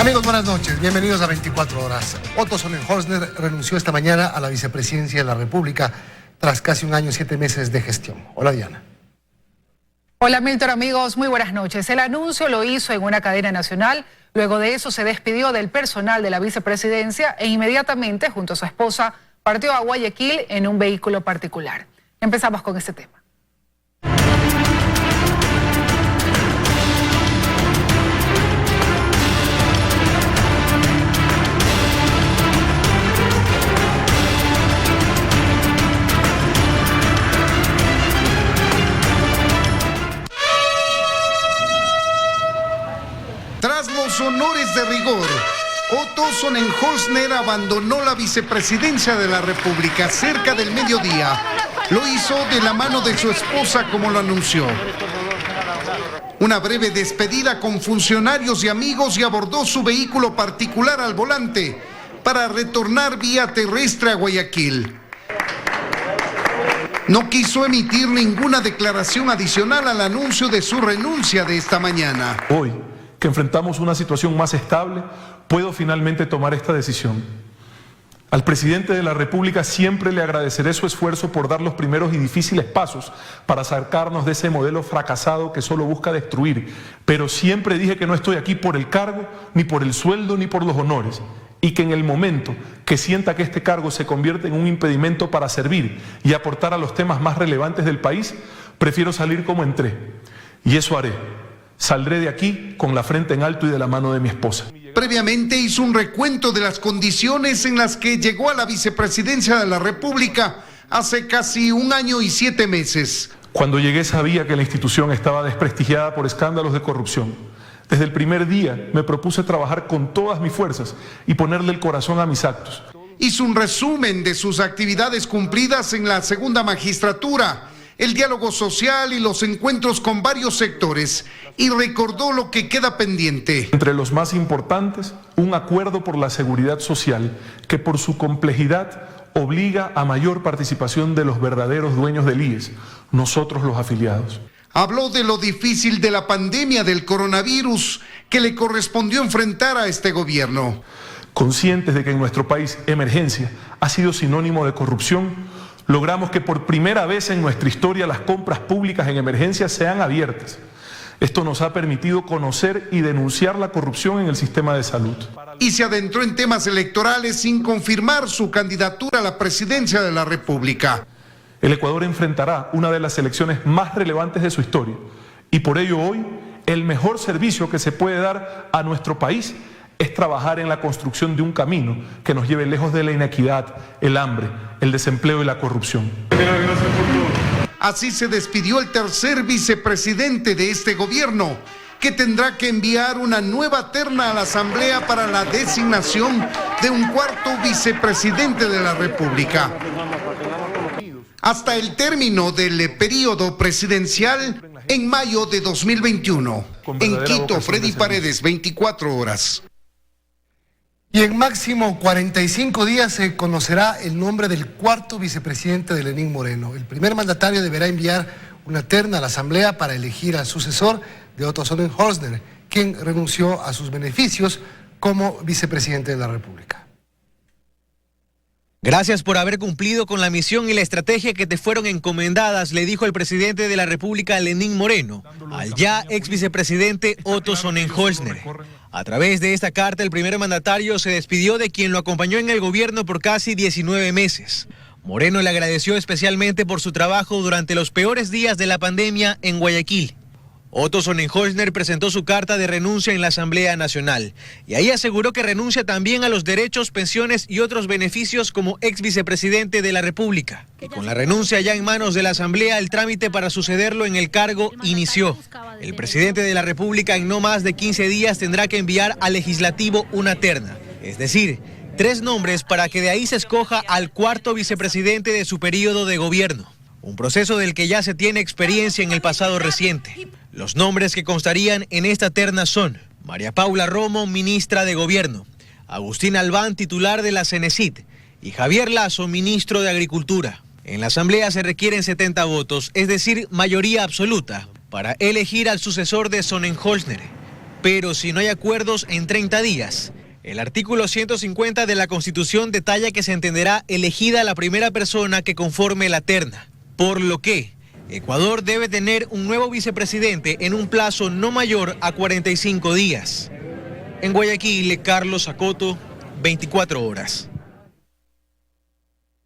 Amigos, buenas noches. Bienvenidos a 24 horas. Otto Sonnenholzner renunció esta mañana a la vicepresidencia de la República tras casi un año y 7 meses de gestión. Hola, Diana. Hola, Milton, amigos. Muy buenas noches. El anuncio lo hizo en una cadena nacional. Luego de eso se despidió del personal de la vicepresidencia e inmediatamente, junto a su esposa, partió a Guayaquil en un vehículo particular. Empezamos con este tema. Tras los honores de rigor, Otto Sonnenholzner abandonó la vicepresidencia de la República cerca del mediodía. Lo hizo de la mano de su esposa, como lo anunció. Una breve despedida con funcionarios y amigos, y abordó su vehículo particular al volante para retornar vía terrestre a Guayaquil. No quiso emitir ninguna declaración adicional al anuncio de su renuncia de esta mañana. Hoy, que enfrentamos una situación más estable, puedo finalmente tomar esta decisión. Al presidente de la República siempre le agradeceré su esfuerzo por dar los primeros y difíciles pasos para sacarnos de ese modelo fracasado que solo busca destruir, pero siempre dije que no estoy aquí por el cargo, ni por el sueldo, ni por los honores, y que en el momento que sienta que este cargo se convierte en un impedimento para servir y aportar a los temas más relevantes del país, prefiero salir como entré, y eso haré. Saldré de aquí con la frente en alto y de la mano de mi esposa. Previamente hizo un recuento de las condiciones en las que llegó a la vicepresidencia de la República hace casi un año y 7 meses. Cuando llegué sabía que la institución estaba desprestigiada por escándalos de corrupción. Desde el primer día me propuse trabajar con todas mis fuerzas y ponerle el corazón a mis actos. Hizo un resumen de sus actividades cumplidas en la segunda magistratura, el diálogo social y los encuentros con varios sectores, y recordó lo que queda pendiente. Entre los más importantes, un acuerdo por la seguridad social que por su complejidad obliga a mayor participación de los verdaderos dueños del IES, nosotros los afiliados. Habló de lo difícil de la pandemia del coronavirus que le correspondió enfrentar a este gobierno. Conscientes de que en nuestro país emergencia ha sido sinónimo de corrupción, logramos que por primera vez en nuestra historia las compras públicas en emergencia sean abiertas. Esto nos ha permitido conocer y denunciar la corrupción en el sistema de salud. Y se adentró en temas electorales sin confirmar su candidatura a la presidencia de la República. El Ecuador enfrentará una de las elecciones más relevantes de su historia, y por ello hoy el mejor servicio que se puede dar a nuestro país es trabajar en la construcción de un camino que nos lleve lejos de la inequidad, el hambre, el desempleo y la corrupción. Así se despidió el tercer vicepresidente de este gobierno, que tendrá que enviar una nueva terna a la Asamblea para la designación de un cuarto vicepresidente de la República. Hasta el término del periodo presidencial en mayo de 2021. En Quito, Freddy Paredes, 24 horas. Y en máximo 45 días se conocerá el nombre del cuarto vicepresidente de Lenín Moreno. El primer mandatario deberá enviar una terna a la Asamblea para elegir al sucesor de Otto Sonnenholzner, quien renunció a sus beneficios como vicepresidente de la República. Gracias por haber cumplido con la misión y la estrategia que te fueron encomendadas, le dijo el presidente de la República, Lenín Moreno, al ya ex vicepresidente Otto Sonnenholzner. A través de esta carta, el primer mandatario se despidió de quien lo acompañó en el gobierno por casi 19 meses. Moreno le agradeció especialmente por su trabajo durante los peores días de la pandemia en Guayaquil. Otto Sonnenholzner presentó su carta de renuncia en la Asamblea Nacional y ahí aseguró que renuncia también a los derechos, pensiones y otros beneficios como ex vicepresidente de la República. Y con la renuncia ya en manos de la Asamblea, el trámite para sucederlo en el cargo inició. El presidente de la República en no más de 15 días tendrá que enviar al legislativo una terna, es decir, 3 nombres para que de ahí se escoja al cuarto vicepresidente de su periodo de gobierno. Un proceso del que ya se tiene experiencia en el pasado reciente. Los nombres que constarían en esta terna son María Paula Romo, ministra de Gobierno, Agustín Albán, titular de la Cenecit, y Javier Lazo, ministro de Agricultura. En la Asamblea se requieren 70 votos, es decir, mayoría absoluta, para elegir al sucesor de Sonnenholzner. pero si no hay acuerdos en 30 días. El artículo 150 de la Constitución detalla que se entenderá elegida la primera persona que conforme la terna, por lo que Ecuador debe tener un nuevo vicepresidente en un plazo no mayor a 45 días. En Guayaquil, Carlos Acoto, 24 horas.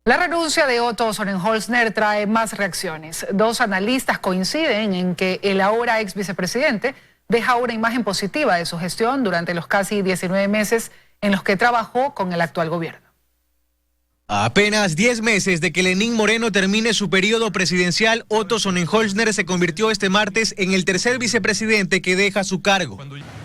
La renuncia de Otto Sonnenholzner trae más reacciones. Dos analistas coinciden en que el ahora ex vicepresidente deja una imagen positiva de su gestión durante los casi 19 meses en los que trabajó con el actual gobierno. A apenas 10 meses de que Lenín Moreno termine su periodo presidencial, Otto Sonnenholzner se convirtió este martes en el tercer vicepresidente que deja su cargo.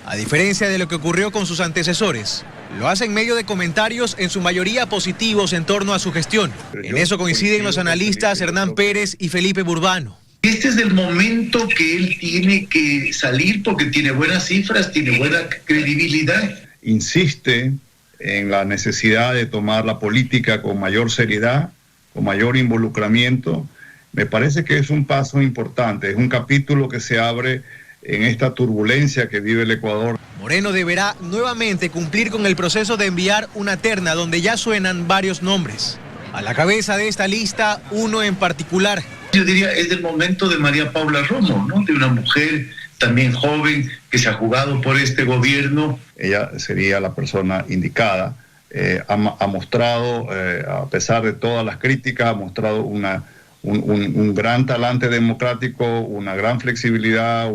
A diferencia de lo que ocurrió con sus antecesores, lo hace en medio de comentarios en su mayoría positivos en torno a su gestión. En eso coinciden los analistas Hernán Pérez y Felipe Burbano. Este es el momento que él tiene que salir porque tiene buenas cifras, tiene buena credibilidad. Insiste en la necesidad de tomar la política con mayor seriedad, con mayor involucramiento. Me parece que es un paso importante, es un capítulo que se abre en esta turbulencia que vive el Ecuador. Moreno deberá nuevamente cumplir con el proceso de enviar una terna donde ya suenan varios nombres. A la cabeza de esta lista, uno en particular. Yo diría, es el momento de María Paula Romo, ¿no? De una mujer también joven que se ha jugado por este gobierno. Ella sería la persona indicada. Ha mostrado, a pesar de todas las críticas, ha mostrado un gran talante democrático, una gran flexibilidad,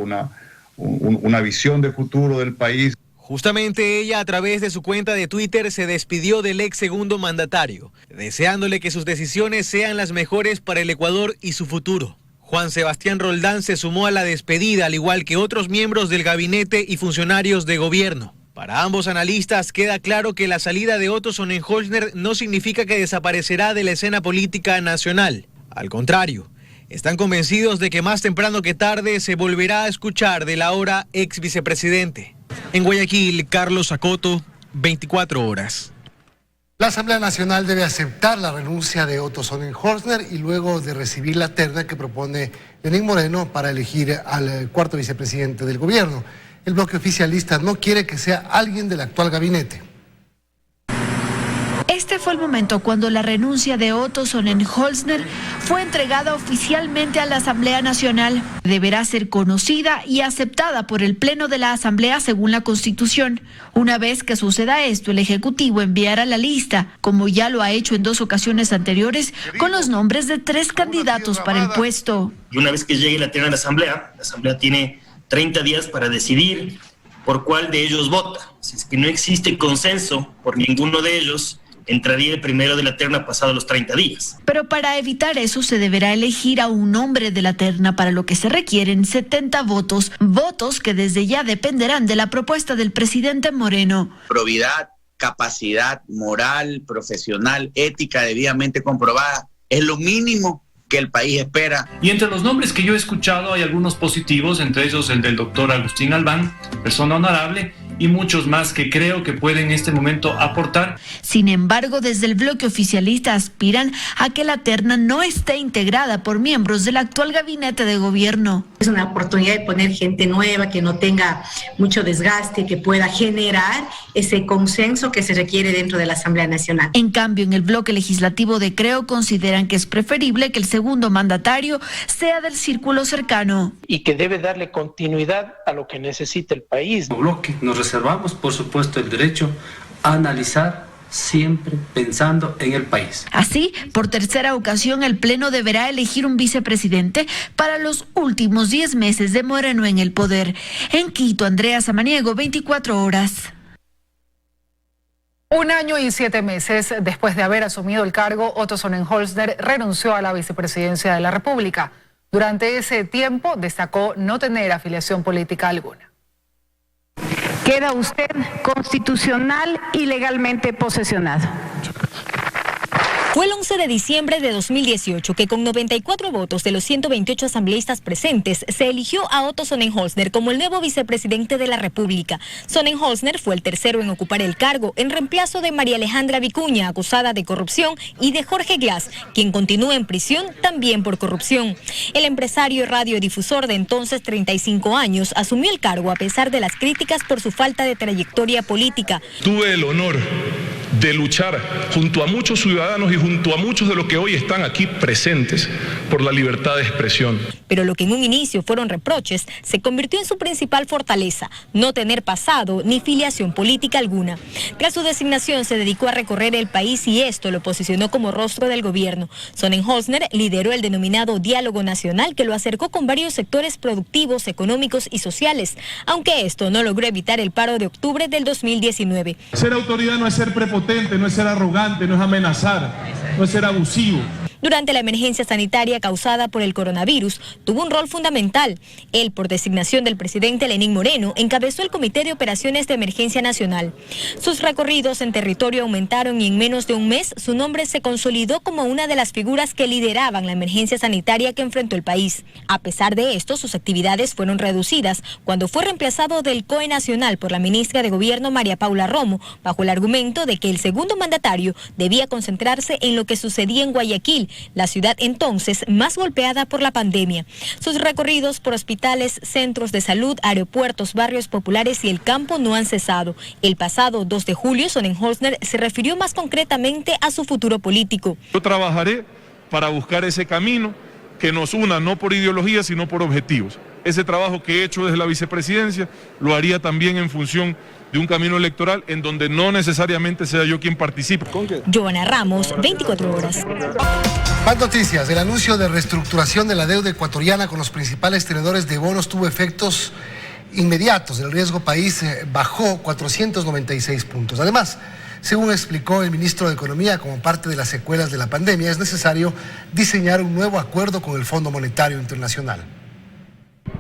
una visión de futuro del país. Justamente ella, a través de su cuenta de Twitter, se despidió del ex segundo mandatario, deseándole que sus decisiones sean las mejores para el Ecuador y su futuro. Juan Sebastián Roldán se sumó a la despedida, al igual que otros miembros del gabinete y funcionarios de gobierno. Para ambos analistas queda claro que la salida de Otto Sonnenholzner no significa que desaparecerá de la escena política nacional. Al contrario, están convencidos de que más temprano que tarde se volverá a escuchar del ahora ex vicepresidente. En Guayaquil, Carlos Acoto, 24 horas. La Asamblea Nacional debe aceptar la renuncia de Otto Sonnenholzner y luego de recibir la terna que propone Lenín Moreno para elegir al cuarto vicepresidente del gobierno. El bloque oficialista no quiere que sea alguien del actual gabinete. Este fue el momento cuando la renuncia de Otto Sonnenholzner fue entregada oficialmente a la Asamblea Nacional. Deberá ser conocida y aceptada por el Pleno de la Asamblea según la Constitución. Una vez que suceda esto, el Ejecutivo enviará la lista, como ya lo ha hecho en 2 ocasiones anteriores, con los nombres de 3 candidatos para el puesto. Y una vez que llegue la terna a la Asamblea tiene 30 días para decidir por cuál de ellos vota. Si es que no existe consenso por ninguno de ellos, entraría el primero de la terna pasado los 30 días. Pero para evitar eso se deberá elegir a un hombre de la terna, para lo que se requieren 70 votos, votos que desde ya dependerán de la propuesta del presidente Moreno. Probidad, capacidad moral, profesional, ética debidamente comprobada, es lo mínimo que el país espera. Y entre los nombres que yo he escuchado hay algunos positivos, entre ellos el del doctor Agustín Albán, persona honorable, y muchos más que creo que pueden en este momento aportar. Sin embargo, desde el bloque oficialista aspiran a que la terna no esté integrada por miembros del actual gabinete de gobierno. Es una oportunidad de poner gente nueva que no tenga mucho desgaste, que pueda generar ese consenso que se requiere dentro de la Asamblea Nacional. En cambio, en el bloque legislativo de Creo consideran que es preferible que el segundo mandatario sea del círculo cercano. Y que debe darle continuidad a lo que necesita el país. Como bloque nos reservamos, por supuesto, el derecho a analizar siempre pensando en el país. Así, por tercera ocasión, el Pleno deberá elegir un vicepresidente para los últimos 10 meses de Moreno en el poder. En Quito, Andrea Samaniego, 24 horas. 1 año y 7 meses después de haber asumido el cargo, Otto Sonnenholzner renunció a la vicepresidencia de la República. Durante ese tiempo destacó no tener afiliación política alguna. Queda usted constitucional y legalmente posesionado. Fue el 11 de diciembre de 2018 que con 94 votos de los 128 asambleístas presentes se eligió a Otto Sonnenholzner como el nuevo vicepresidente de la República. Sonnenholzner fue el tercero en ocupar el cargo en reemplazo de María Alejandra Vicuña, acusada de corrupción, y de Jorge Glass, quien continúa en prisión también por corrupción. El empresario y radiodifusor de entonces 35 años asumió el cargo a pesar de las críticas por su falta de trayectoria política. Tuve el honor de luchar junto a muchos ciudadanos y junto a muchos de los que hoy están aquí presentes por la libertad de expresión. Pero lo que en un inicio fueron reproches se convirtió en su principal fortaleza: no tener pasado ni filiación política alguna. Tras su designación se dedicó a recorrer el país y esto lo posicionó como rostro del gobierno. Sonnenholzner lideró el denominado Diálogo Nacional, que lo acercó con varios sectores productivos, económicos y sociales, aunque esto no logró evitar el paro de octubre del 2019. Ser autoridad no es ser prepotente, no es ser arrogante, no es amenazar, no es ser abusivo. Durante la emergencia sanitaria causada por el coronavirus, tuvo un rol fundamental. Él, por designación del presidente Lenín Moreno, encabezó el Comité de Operaciones de Emergencia Nacional. Sus recorridos en territorio aumentaron y en menos de un mes su nombre se consolidó como una de las figuras que lideraban la emergencia sanitaria que enfrentó el país. A pesar de esto, sus actividades fueron reducidas cuando fue reemplazado del COE Nacional por la ministra de Gobierno María Paula Romo, bajo el argumento de que el segundo mandatario debía concentrarse en lo que sucedía en Guayaquil, la ciudad entonces más golpeada por la pandemia. Sus recorridos por hospitales, centros de salud, aeropuertos, barrios populares y el campo no han cesado. El pasado 2 de julio, Sonnenholzner se refirió más concretamente a su futuro político. Yo trabajaré para buscar ese camino que nos una no por ideología, sino por objetivos. Ese trabajo que he hecho desde la vicepresidencia lo haría también en función de un camino electoral en donde no necesariamente sea yo quien participe. Joana Ramos, 24 horas. Más noticias. El anuncio de reestructuración de la deuda ecuatoriana con los principales tenedores de bonos tuvo efectos inmediatos. El riesgo país bajó 496 puntos. Además, según explicó el ministro de Economía, como parte de las secuelas de la pandemia, es necesario diseñar un nuevo acuerdo con el Fondo Monetario Internacional.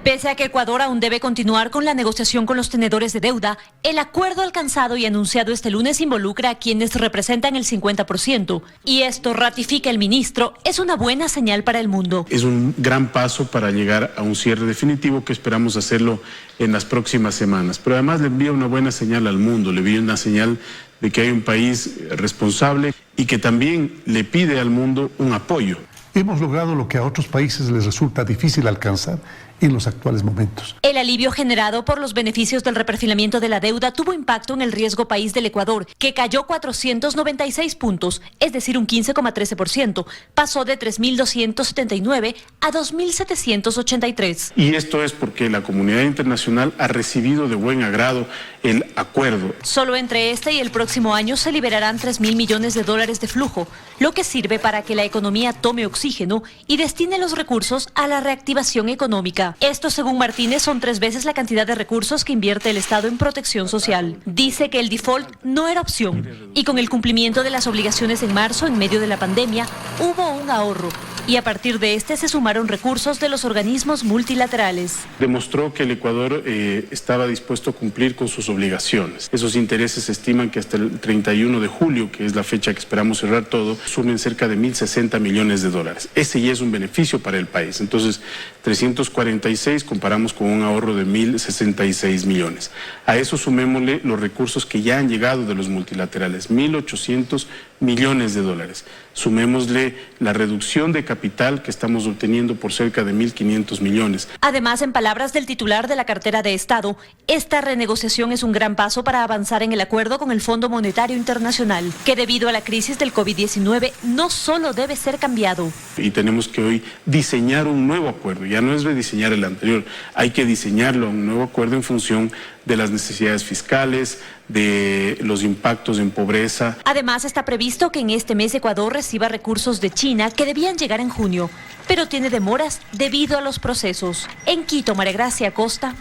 Pese a que Ecuador aún debe continuar con la negociación con los tenedores de deuda, el acuerdo alcanzado y anunciado este lunes involucra a quienes representan el 50%. Y esto, ratifica el ministro, es una buena señal para el mundo. Es un gran paso para llegar a un cierre definitivo que esperamos hacerlo en las próximas semanas. Pero además le envía una buena señal al mundo, le envía una señal de que hay un país responsable y que también le pide al mundo un apoyo. Hemos logrado lo que a otros países les resulta difícil alcanzar en los actuales momentos. El alivio generado por los beneficios del reperfilamiento de la deuda tuvo impacto en el riesgo país del Ecuador, que cayó 496 puntos, es decir, un 15,13%. Pasó de 3.279 a 2.783. Y esto es porque la comunidad internacional ha recibido de buen agrado el acuerdo. Solo entre este y el próximo año se liberarán 3.000 millones de dólares de flujo, lo que sirve para que la economía tome oxígeno y destine los recursos a la reactivación económica. Esto, según Martínez, son 3 veces la cantidad de recursos que invierte el Estado en protección social. Dice que el default no era opción y con el cumplimiento de las obligaciones en marzo, en medio de la pandemia, hubo un ahorro y a partir de este se sumaron recursos de los organismos multilaterales. Demostró que el Ecuador estaba dispuesto a cumplir con sus obligaciones. Esos intereses se estiman que hasta el 31 de julio, que es la fecha que esperamos cerrar todo, sumen cerca de 1.060 millones de dólares. Ese ya es un beneficio para el país. Entonces, 346 comparamos con un ahorro de 1.066 millones. A eso sumémosle los recursos que ya han llegado de los multilaterales, 1.800 millones de dólares. Sumémosle la reducción de capital que estamos obteniendo por cerca de 1.500 millones. Además, en palabras del titular de la cartera de Estado, esta renegociación es un gran paso para avanzar en el acuerdo con el Fondo Monetario Internacional, que debido a la crisis del COVID-19 no solo debe ser cambiado. Y tenemos que hoy diseñar un nuevo acuerdo, ya no es rediseñar el anterior, hay que diseñarlo, un nuevo acuerdo en función de las necesidades fiscales, de los impactos en pobreza. Además, está previsto que en este mes Ecuador reciba recursos de China que debían llegar en junio, pero tiene demoras debido a los procesos. En Quito, María Gracia Acosta,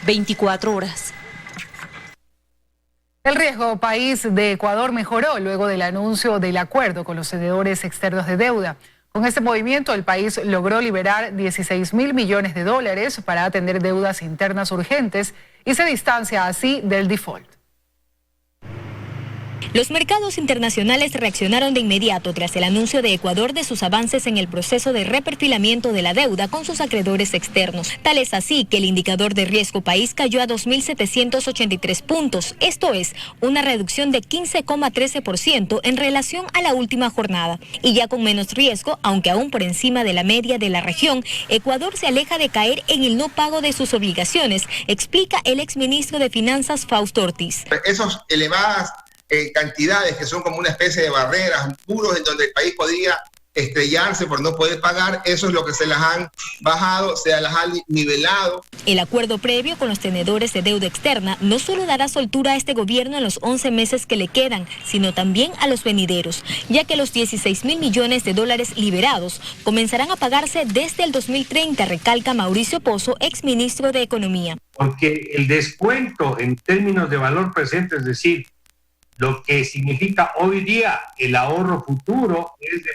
24 horas. El riesgo país de Ecuador mejoró luego del anuncio del acuerdo con los tenedores externos de deuda. Con este movimiento, el país logró liberar 16.000 millones de dólares para atender deudas internas urgentes y se distancia así del default. Los mercados internacionales reaccionaron de inmediato tras el anuncio de Ecuador de sus avances en el proceso de reperfilamiento de la deuda con sus acreedores externos. Tal es así que el indicador de riesgo país cayó a 2.783 puntos, esto es, una reducción de 15,13% en relación a la última jornada. Y ya con menos riesgo, aunque aún por encima de la media de la región, Ecuador se aleja de caer en el no pago de sus obligaciones, explica el exministro de Finanzas Fausto Ortiz. Esos elevadas cantidades que son como una especie de barreras, muros en donde el país podría estrellarse por no poder pagar, eso es lo que se las han bajado, se las han nivelado. El acuerdo previo con los tenedores de deuda externa no solo dará soltura a este gobierno en los 11 meses que le quedan, sino también a los venideros, ya que los 16.000 millones de dólares liberados comenzarán a pagarse desde el 2030, recalca Mauricio Pozo, exministro de Economía. Porque el descuento en términos de valor presente, es decir, lo que significa hoy día el ahorro futuro, es de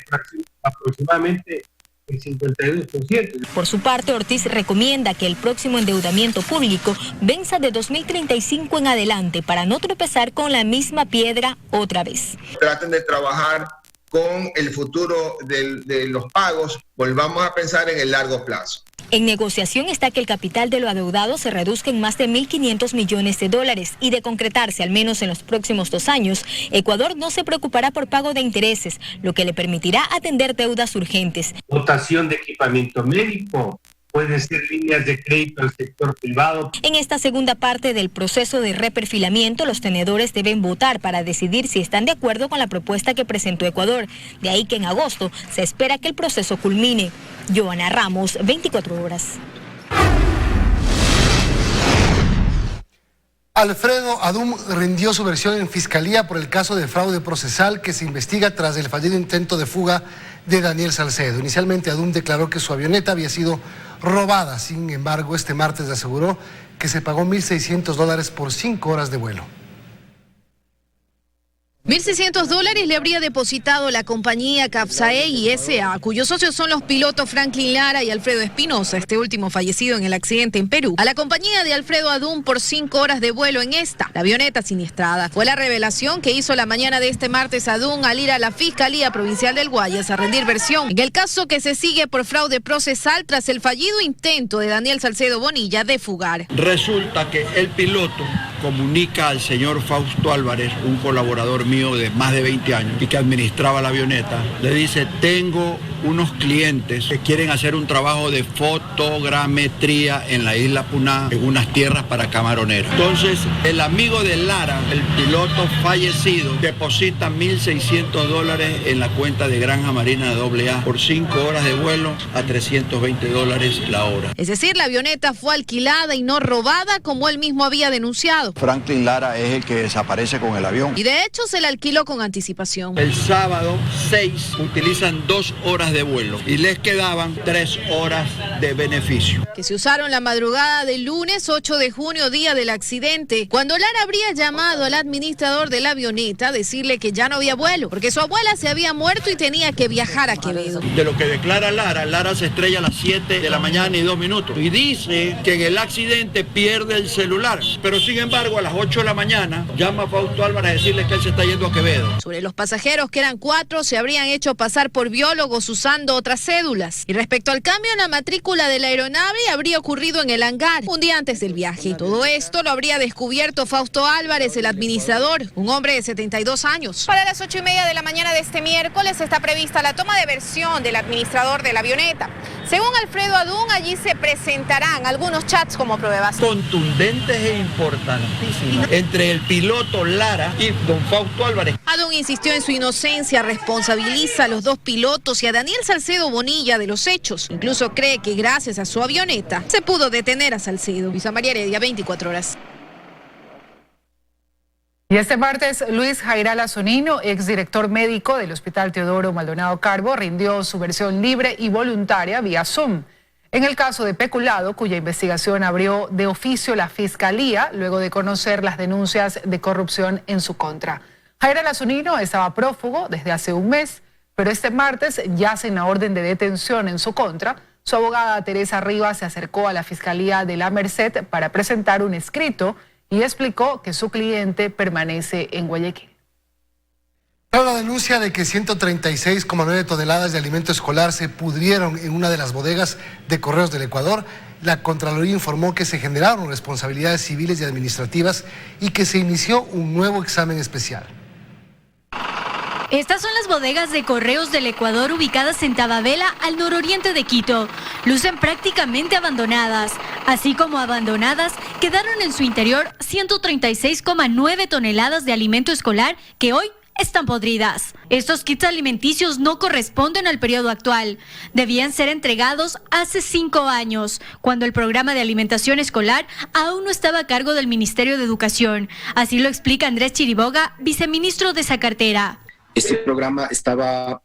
aproximadamente el 52%. Por su parte, Ortiz recomienda que el próximo endeudamiento público venza de 2035 en adelante para no tropezar con la misma piedra otra vez. Traten de trabajar con el futuro de los pagos, volvamos a pensar en el largo plazo. En negociación está que el capital de lo adeudado se reduzca en más de 1.500 millones de dólares y de concretarse al menos en los próximos 2 años, Ecuador no se preocupará por pago de intereses, lo que le permitirá atender deudas urgentes. Dotación de equipamiento médico, pueden ser líneas de crédito al sector privado. En esta segunda parte del proceso de reperfilamiento, los tenedores deben votar para decidir si están de acuerdo con la propuesta que presentó Ecuador. De ahí que en agosto se espera que el proceso culmine. Joana Ramos, 24 horas. Alfredo Adún rindió su versión en fiscalía por el caso de fraude procesal que se investiga tras el fallido intento de fuga de Daniel Salcedo. Inicialmente Adún declaró que su avioneta había sido robada. Sin embargo, este martes aseguró que se pagó $1.600 por 5 horas de vuelo. $1.600 le habría depositado la compañía Capsae y S.A., cuyos socios son los pilotos Franklin Lara y Alfredo Espinosa, este último fallecido en el accidente en Perú, a la compañía de Alfredo Adún por 5 horas de vuelo en esta, la avioneta siniestrada. Fue la revelación que hizo la mañana de este martes Adún al ir a la Fiscalía Provincial del Guayas a rendir versión en el caso que se sigue por fraude procesal tras el fallido intento de Daniel Salcedo Bonilla de fugar. Resulta que el piloto comunica al señor Fausto Álvarez, un colaborador mío de más de 20 años y que administraba la avioneta, le dice: tengo unos clientes que quieren hacer un trabajo de fotogrametría en la isla Puná, en unas tierras para camaroneros. Entonces, el amigo de Lara, el piloto fallecido, deposita $1.600 en la cuenta de Granja Marina AA por 5 horas de vuelo a $320 la hora. Es decir, la avioneta fue alquilada y no robada como él mismo había denunciado. Franklin Lara es el que desaparece con el avión. Y de hecho se la alquiló con anticipación. El sábado 6 utilizan 2 horas de vuelo y les quedaban 3 horas de beneficio. Que se usaron la madrugada del lunes 8 de junio, día del accidente, cuando Lara habría llamado al administrador de la avioneta a decirle que ya no había vuelo, porque su abuela se había muerto y tenía que viajar a Quevedo. De lo que declara Lara, Lara se estrella a las 7 de la mañana y 2 minutos y dice que en el accidente pierde el celular, pero sin embargo a las 8 de la mañana llama a Fausto Álvarez a decirle que él se está yendo a Quevedo. Sobre los pasajeros, que eran 4, se habrían hecho pasar por biólogos usando otras cédulas. Y respecto al cambio en la matrícula de la aeronave, habría ocurrido en el hangar un día antes del viaje. Todo esto lo habría descubierto Fausto Álvarez, el administrador, un hombre de 72 años. Para las 8:30 de la mañana de este miércoles está prevista la toma de versión del administrador de la avioneta. Según Alfredo Adún, allí se presentarán algunos chats como pruebas contundentes e importantes entre el piloto Lara y don Fausto Álvarez. Adún insistió en su inocencia, responsabiliza a los 2 pilotos y a Daniel Salcedo Bonilla de los hechos. Incluso cree que gracias a su avioneta se pudo detener a Salcedo. Luisa María Heredia, 24 horas. Y este martes, Luis Jairala Zunino, exdirector médico del Hospital Teodoro Maldonado Carbo, rindió su versión libre y voluntaria vía Zoom. En el caso de peculado, cuya investigación abrió de oficio la Fiscalía, luego de conocer las denuncias de corrupción en su contra. Jairala Zunino estaba prófugo desde hace un mes, pero este martes yace en la orden de detención en su contra. Su abogada Teresa Rivas se acercó a la Fiscalía de la Merced para presentar un escrito y explicó que su cliente permanece en Guayaquil. Tras la denuncia de que 136,9 toneladas de alimento escolar se pudrieron en una de las bodegas de Correos del Ecuador, la Contraloría informó que se generaron responsabilidades civiles y administrativas y que se inició un nuevo examen especial. Estas son las bodegas de Correos del Ecuador ubicadas en Tababela, al nororiente de Quito. Lucen prácticamente abandonadas. Así como abandonadas, quedaron en su interior 136,9 toneladas de alimento escolar que hoy están podridas. Estos kits alimenticios no corresponden al periodo actual. Debían ser entregados hace 5 años, cuando el programa de alimentación escolar aún no estaba a cargo del Ministerio de Educación. Así lo explica Andrés Chiriboga, viceministro de esa cartera. Este programa estaba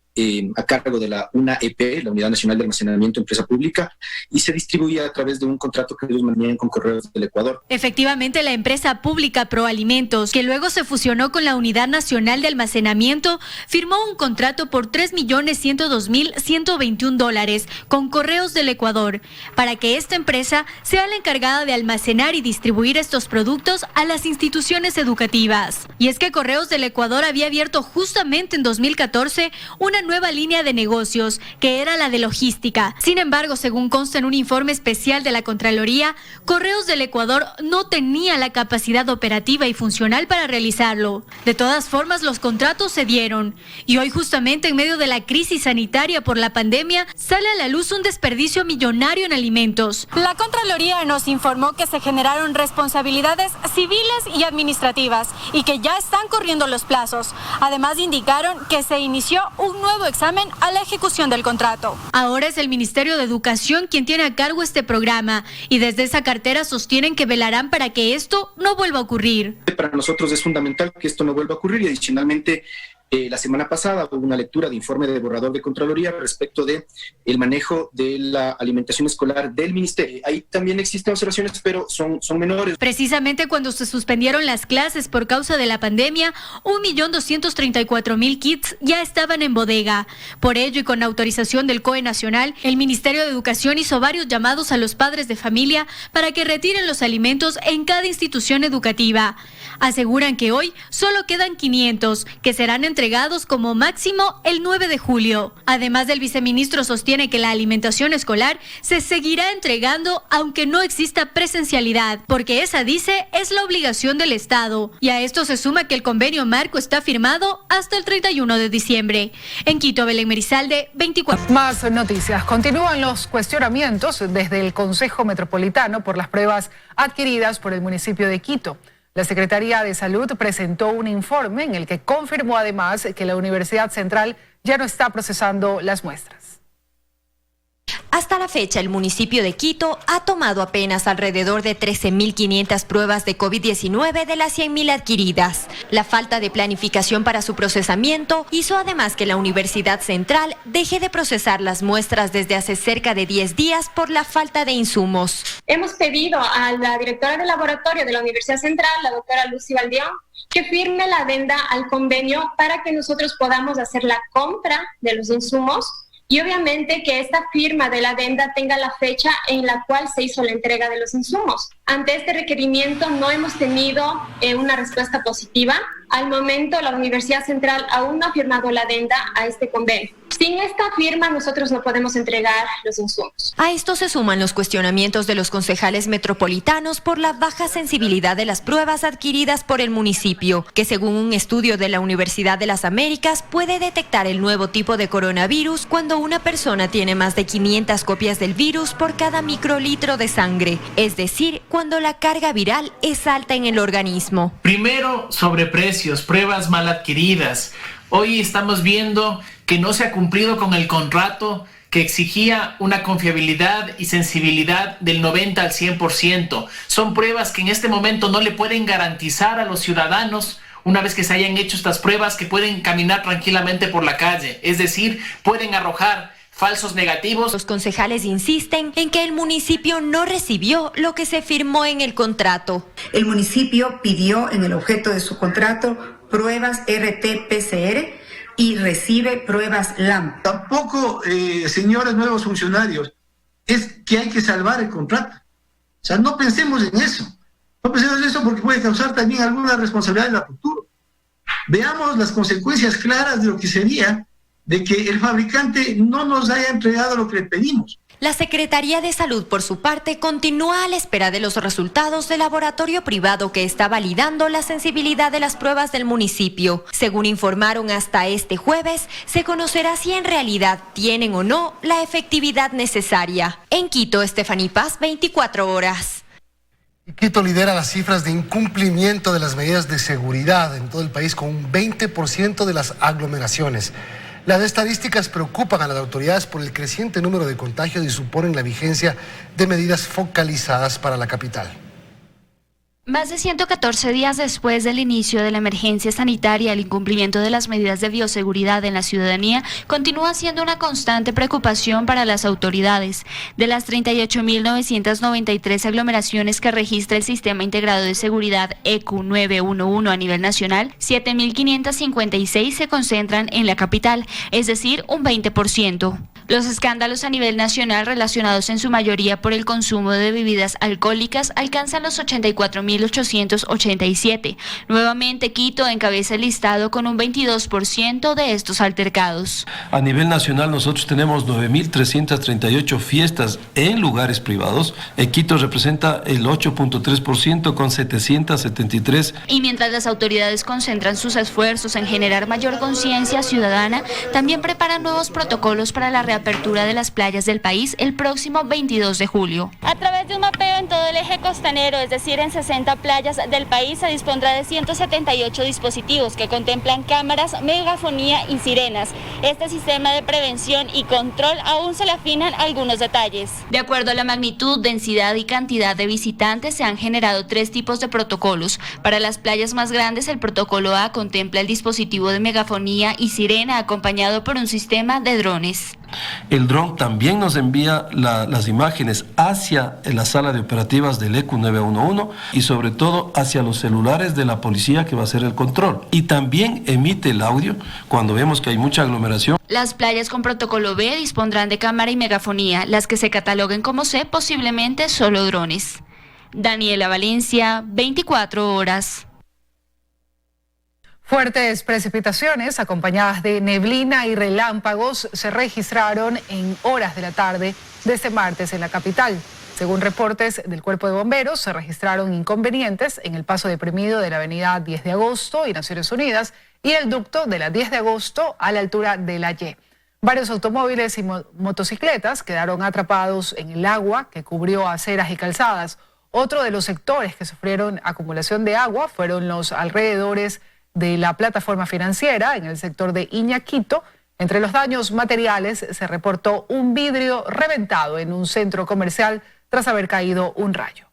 a cargo de la UNAEP, la Unidad Nacional de Almacenamiento, empresa pública, y se distribuía a través de un contrato que ellos mantenían con Correos del Ecuador. Efectivamente, la empresa pública Proalimentos, que luego se fusionó con la Unidad Nacional de Almacenamiento, firmó un contrato por $3.102.121 con Correos del Ecuador, para que esta empresa sea la encargada de almacenar y distribuir estos productos a las instituciones educativas. Y es que Correos del Ecuador había abierto justamente en 2014 una nueva línea de negocios, que era la de logística. Sin embargo, según consta en un informe especial de la Contraloría, Correos del Ecuador no tenía la capacidad operativa y funcional para realizarlo. De todas formas, los contratos se dieron. Y hoy, justamente en medio de la crisis sanitaria por la pandemia, sale a la luz un desperdicio millonario en alimentos. La Contraloría nos informó que se generaron responsabilidades civiles y administrativas y que ya están corriendo los plazos. Además, indicaron que se inició un nuevo examen a la ejecución del contrato. Ahora es el Ministerio de Educación quien tiene a cargo este programa y desde esa cartera sostienen que velarán para que esto no vuelva a ocurrir. Para nosotros es fundamental que esto no vuelva a ocurrir y adicionalmente la semana pasada hubo una lectura de informe de borrador de Contraloría respecto de el manejo de la alimentación escolar del Ministerio. Ahí también existen observaciones, pero son menores. Precisamente cuando se suspendieron las clases por causa de la pandemia, 1.234.000 kits ya estaban en bodega. Por ello y con autorización del COE Nacional, el Ministerio de Educación hizo varios llamados a los padres de familia para que retiren los alimentos en cada institución educativa. Aseguran que hoy solo quedan 500, que serán entregados como máximo el 9 de julio. Además, el viceministro sostiene que la alimentación escolar se seguirá entregando aunque no exista presencialidad, porque esa, dice, es la obligación del Estado. Y a esto se suma que el convenio marco está firmado hasta el 31 de diciembre. En Quito, Belén Merizalde, 24. Más noticias. Continúan los cuestionamientos desde el Consejo Metropolitano por las pruebas adquiridas por el municipio de Quito. La Secretaría de Salud presentó un informe en el que confirmó además que la Universidad Central ya no está procesando las muestras. Hasta la fecha, el municipio de Quito ha tomado apenas alrededor de 13.500 pruebas de COVID-19 de las 100.000 adquiridas. La falta de planificación para su procesamiento hizo además que la Universidad Central deje de procesar las muestras desde hace cerca de 10 días por la falta de insumos. Hemos pedido a la directora del laboratorio de la Universidad Central, la doctora Lucy Valdión, que firme la adenda al convenio para que nosotros podamos hacer la compra de los insumos y obviamente que esta firma de la adenda tenga la fecha en la cual se hizo la entrega de los insumos. Ante este requerimiento no hemos tenido una respuesta positiva. Al momento, la Universidad Central aún no ha firmado la adenda a este convenio. Sin esta firma, nosotros no podemos entregar los insumos. A esto se suman los cuestionamientos de los concejales metropolitanos por la baja sensibilidad de las pruebas adquiridas por el municipio, que según un estudio de la Universidad de las Américas puede detectar el nuevo tipo de coronavirus cuando una persona tiene más de 500 copias del virus por cada microlitro de sangre, es decir, cuando la carga viral es alta en el organismo. Primero, sobreprecios, pruebas mal adquiridas. Hoy estamos viendo que no se ha cumplido con el contrato que exigía una confiabilidad y sensibilidad del 90 al 100%. Son pruebas que en este momento no le pueden garantizar a los ciudadanos, una vez que se hayan hecho estas pruebas, que pueden caminar tranquilamente por la calle. Es decir, pueden arrojar falsos negativos. Los concejales insisten en que el municipio no recibió lo que se firmó en el contrato. El municipio pidió en el objeto de su contrato pruebas RT-PCR y recibe pruebas LAMP. Tampoco, señores nuevos funcionarios, es que hay que salvar el contrato. O sea, no pensemos en eso. No pensemos en eso porque puede causar también alguna responsabilidad en el futuro. veamos las consecuencias claras de lo que sería de que el fabricante no nos haya entregado lo que le pedimos. La Secretaría de Salud, por su parte, continúa a la espera de los resultados del laboratorio privado que está validando la sensibilidad de las pruebas del municipio. Según informaron hasta este jueves, se conocerá si en realidad tienen o no la efectividad necesaria. En Quito, Stephanie Paz, 24 horas. Quito lidera las cifras de incumplimiento de las medidas de seguridad en todo el país con un 20% de las aglomeraciones. Las estadísticas preocupan a las autoridades por el creciente número de contagios y suponen la vigencia de medidas focalizadas para la capital. Más de 114 días después del inicio de la emergencia sanitaria, el incumplimiento de las medidas de bioseguridad en la ciudadanía continúa siendo una constante preocupación para las autoridades. De las 38.993 aglomeraciones que registra el Sistema Integrado de Seguridad ECU 911 a nivel nacional, 7.556 se concentran en la capital, es decir, un 20%. Los escándalos a nivel nacional, relacionados en su mayoría por el consumo de bebidas alcohólicas, alcanzan los 84.887. Nuevamente, Quito encabeza el listado con un 22% de estos altercados. A nivel nacional, nosotros tenemos 9.338 fiestas en lugares privados. Quito representa el 8.3% con 773. Y mientras las autoridades concentran sus esfuerzos en generar mayor conciencia ciudadana, también preparan nuevos protocolos para la reapertura de las playas del país el próximo 22 de julio. A través de un mapeo en todo el eje costanero, es decir, en 60 playas del país, se dispondrá de 178 dispositivos que contemplan cámaras, megafonía y sirenas. Este sistema de prevención y control aún se le afinan algunos detalles. De acuerdo a la magnitud, densidad y cantidad de visitantes, se han generado 3 tipos de protocolos. Para las playas más grandes, el protocolo A contempla el dispositivo de megafonía y sirena acompañado por un sistema de drones. El dron también nos envía las imágenes hacia la sala de operativas del ECU 911 y sobre todo hacia los celulares de la policía que va a hacer el control. Y también emite el audio cuando vemos que hay mucha aglomeración. Las playas con protocolo B dispondrán de cámara y megafonía. Las que se cataloguen como C, posiblemente solo drones. Daniela Valencia, 24 horas. Fuertes precipitaciones acompañadas de neblina y relámpagos se registraron en horas de la tarde de este martes en la capital. Según reportes del Cuerpo de Bomberos, se registraron inconvenientes en el paso deprimido de la avenida 10 de agosto y Naciones Unidas y el ducto de la 10 de agosto a la altura de la Y. Varios automóviles y motocicletas quedaron atrapados en el agua que cubrió aceras y calzadas. Otro de los sectores que sufrieron acumulación de agua fueron los alrededores de la plataforma financiera en el sector de Iñaquito. Entre los daños materiales se reportó un vidrio reventado en un centro comercial tras haber caído un rayo.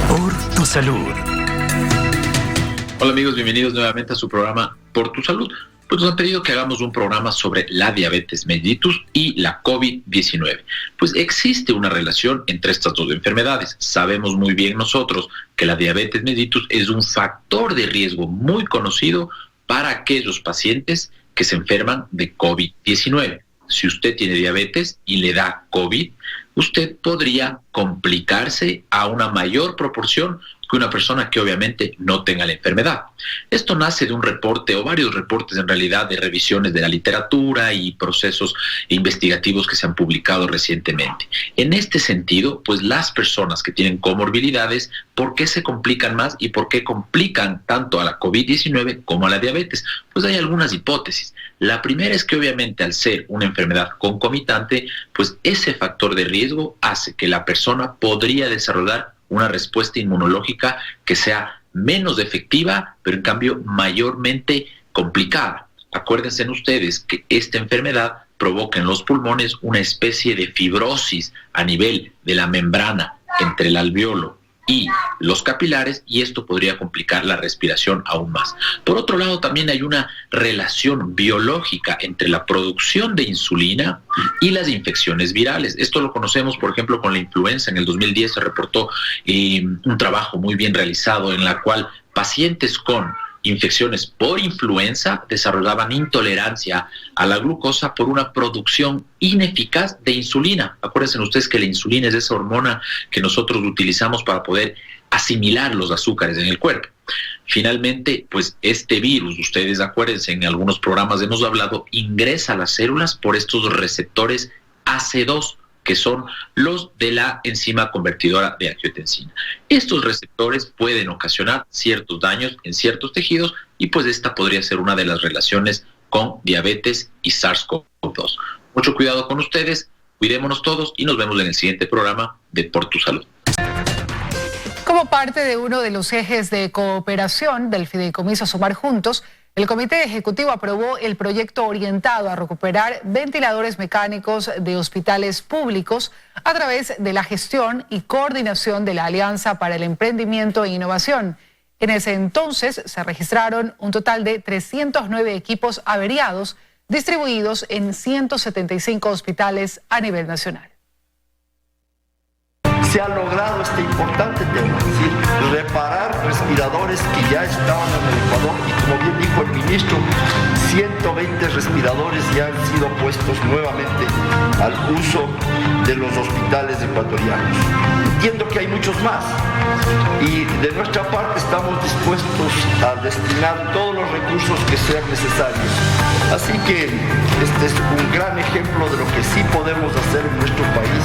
Por tu salud. Hola amigos, bienvenidos nuevamente a su programa Por tu Salud. Pues nos han pedido que hagamos un programa sobre la diabetes mellitus y la COVID-19. Pues existe una relación entre estas dos enfermedades. Sabemos muy bien nosotros que la diabetes mellitus es un factor de riesgo muy conocido para aquellos pacientes que se enferman de COVID-19. Si usted tiene diabetes y le da COVID, usted podría complicarse a una mayor proporción que una persona que obviamente no tenga la enfermedad. Esto nace de un reporte o varios reportes en realidad de revisiones de la literatura y procesos investigativos que se han publicado recientemente. En este sentido, pues las personas que tienen comorbilidades, ¿por qué se complican más y por qué complican tanto a la COVID-19 como a la diabetes? Pues hay algunas hipótesis. La primera es que obviamente al ser una enfermedad concomitante, pues ese factor de riesgo hace que la persona podría desarrollar una respuesta inmunológica que sea menos efectiva, pero en cambio mayormente complicada. Acuérdense ustedes que esta enfermedad provoca en los pulmones una especie de fibrosis a nivel de la membrana entre el alveolo y los capilares, y esto podría complicar la respiración aún más. Por otro lado, también hay una relación biológica entre la producción de insulina y las infecciones virales. Esto lo conocemos, por ejemplo, con la influenza. En el 2010 se reportó un trabajo muy bien realizado en la cual pacientes con infecciones por influenza desarrollaban intolerancia a la glucosa por una producción ineficaz de insulina. Acuérdense ustedes que la insulina es esa hormona que nosotros utilizamos para poder asimilar los azúcares en el cuerpo. Finalmente, pues este virus, ustedes acuérdense, en algunos programas hemos hablado, ingresa a las células por estos receptores AC2, que son los de la enzima convertidora de angiotensina. Estos receptores pueden ocasionar ciertos daños en ciertos tejidos y pues esta podría ser una de las relaciones con diabetes y SARS-CoV-2. Mucho cuidado con ustedes, cuidémonos todos y nos vemos en el siguiente programa de Por Tu Salud. Como parte de uno de los ejes de cooperación del Fideicomiso Sumar Juntos, el Comité Ejecutivo aprobó el proyecto orientado a recuperar ventiladores mecánicos de hospitales públicos a través de la gestión y coordinación de la Alianza para el Emprendimiento e Innovación. En ese entonces se registraron un total de 309 equipos averiados distribuidos en 175 hospitales a nivel nacional. Se ha logrado este importante tema, es decir, reparar respiradores que ya estaban en el Ecuador y como bien dijo el ministro, 120 respiradores ya han sido puestos nuevamente al uso de los hospitales ecuatorianos. Entiendo que hay muchos más y de nuestra parte estamos dispuestos a destinar todos los recursos que sean necesarios. Así que este es un gran ejemplo de lo que sí podemos hacer en nuestro país.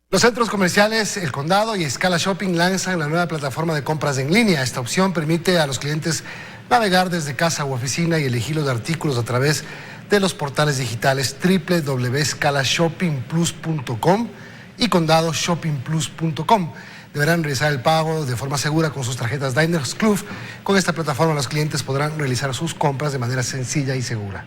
Los centros comerciales El Condado y Scala Shopping lanzan la nueva plataforma de compras en línea. Esta opción permite a los clientes navegar desde casa u oficina y elegir los artículos a través de los portales digitales www.scalashoppingplus.com y condadoshoppingplus.com. Deberán realizar el pago de forma segura con sus tarjetas Diners Club. Con esta plataforma los clientes podrán realizar sus compras de manera sencilla y segura.